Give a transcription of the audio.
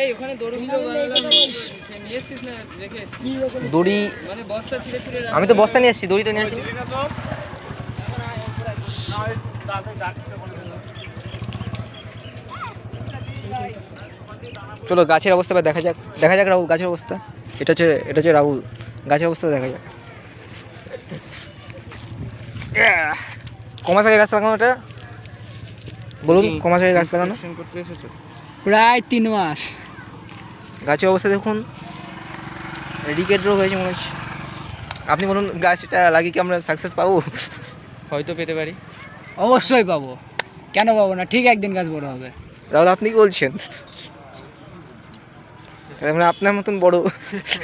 এই ওখানে দড়ি মানে বস্তা ছিঁড়ে ছিঁড়ে আমি তো বস্তা নিয়ে এসেছি, দড়িটা নিয়ে আসি। চলো গাছের অবস্থা দেখা যাক, রাহুল গাছের অবস্থা। এটা হচ্ছে রাহুল, গাছের অবস্থা দেখা যাক। কমাস আগে গাছ লাগানো, এটা বলুন, কমাস আগে গাছ লাগানো? প্রায় 3 মাস। গাছের অবস্থা দেখুন, রিকেট রোগ হয়েছে মনে হচ্ছে। আপনি বলুন, গাছটা লাগিয়ে কি আমরা সাকসেস পাবো? হয়তো পেতে পারি, অবশ্যই পাবো, কেন পাবো না, ঠিক একদিন গাছ বড় হবে। রাহুল আপনি কি বলছেন? আপনার মতন বড়